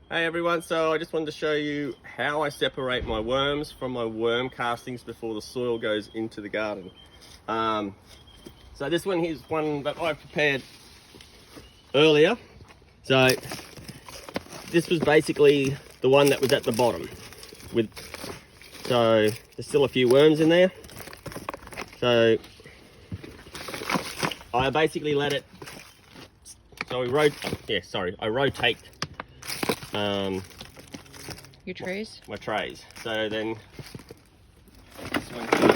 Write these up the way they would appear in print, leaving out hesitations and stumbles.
Hey everyone, so I just wanted to show you how I separate my worms from my worm castings before the soil goes into the garden. So this one here's one that I prepared earlier. So this was basically the one that was at the bottom. So there's still a few worms in there. So I basically let it, so I rotate Your trays? my trays. So then this one here.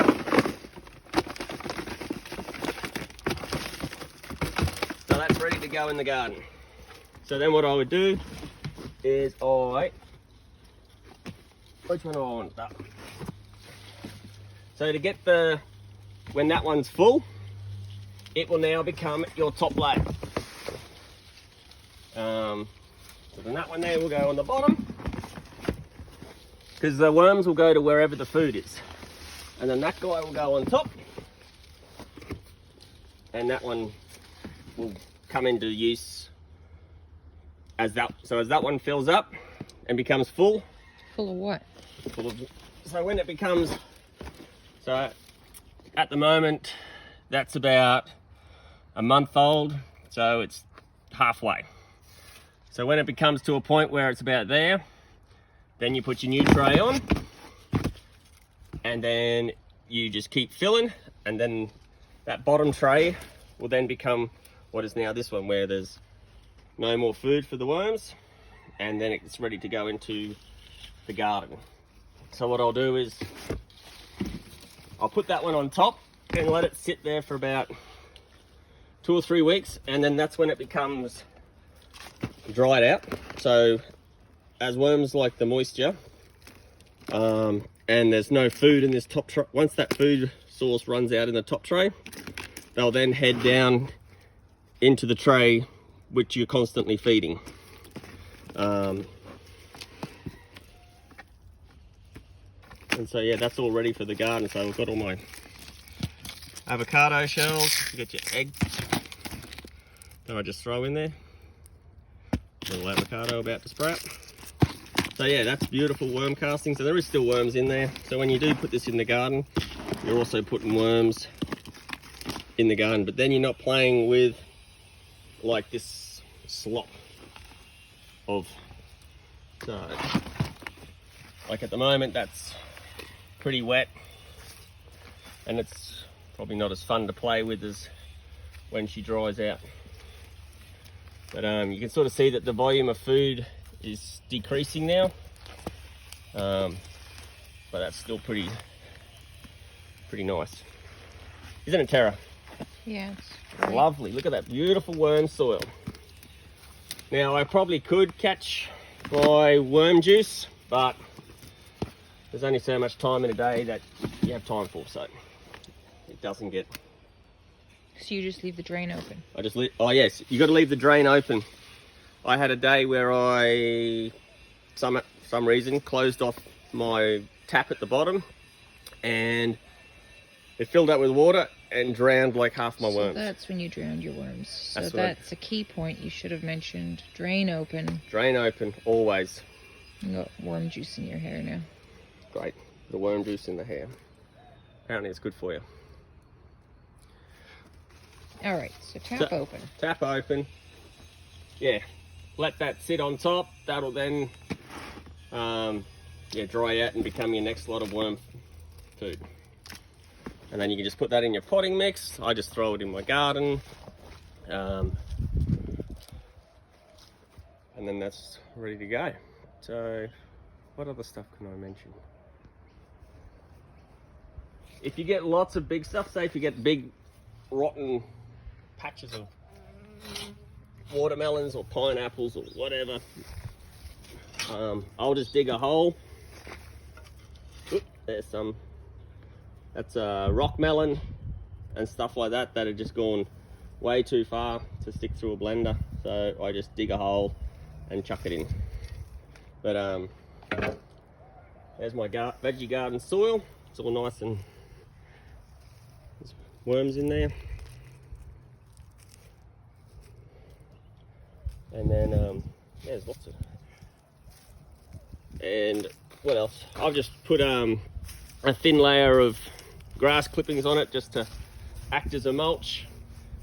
So that's ready to go in the garden. So then what I would do is which one do I want that? So to get when that one's full, it will now become your top layer. So then that one there will go on the bottom, because the worms will go to wherever the food is. And then that guy will go on top, and that one will come into use as that one fills up and becomes full. Full of what? So when it becomes, so at the moment that's about a month old, so it's halfway. So when it becomes to a point where it's about there, then you put your new tray on, and then you just keep filling, and then that bottom tray will then become what is now this one, where there's no more food for the worms, and then it's ready to go into the garden. So what I'll do is I'll put that one on top and let it sit there for about 2 or 3 weeks, and then that's when it becomes dried out. So as worms like the moisture, and there's no food in this top tray, once that food source runs out in the top tray, they'll then head down into the tray which you're constantly feeding. And so yeah, that's all ready for the garden. So I've got all my avocado shells. You get your eggs that I just throw in there. Little avocado about to sprout. So yeah, that's beautiful worm casting. So there is still worms in there. So when you do put this in the garden, you're also putting worms in the garden, but then you're not playing with like this slop of, so like at the moment that's pretty wet, and it's probably not as fun to play with as when she dries out. But you can sort of see that the volume of food is decreasing now, but that's still pretty nice, isn't it, Tara? Yeah, It's lovely. Look at that beautiful worm soil. Now I probably could catch my worm juice, but there's only so much time in a day that you have time for, so it doesn't get. So you just leave the drain open? Oh yes, you got to leave the drain open. I had a day where I, some reason, closed off my tap at the bottom, and it filled up with water and drowned like half my worms. So that's when you drowned your worms. So that's a key point you should have mentioned. Drain open. Drain open, always. You got worm juice in your hair now. Great, the worm juice in the hair. Apparently it's good for you. All right, so tap open. Tap open. Yeah, let that sit on top. That'll then dry out and become your next lot of worm food. And then you can just put that in your potting mix. I just throw it in my garden. And then that's ready to go. So what other stuff can I mention? If you get lots of big stuff, say if you get big rotten patches of watermelons or pineapples or whatever, I'll just dig a hole. Oop, there's some, that's a rock melon and stuff like that that have just gone way too far to stick through a blender, so I just dig a hole and chuck it in. But there's my veggie garden soil. It's all nice, and there's worms in there. And then there's lots of And what else? I've just put a thin layer of grass clippings on it just to act as a mulch.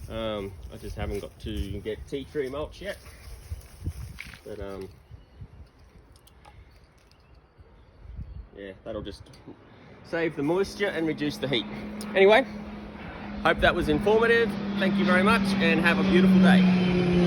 I just haven't got to get tea tree mulch yet, but yeah, that'll just save the moisture and reduce the heat. Anyway, hope that was informative. Thank you very much and have a beautiful day.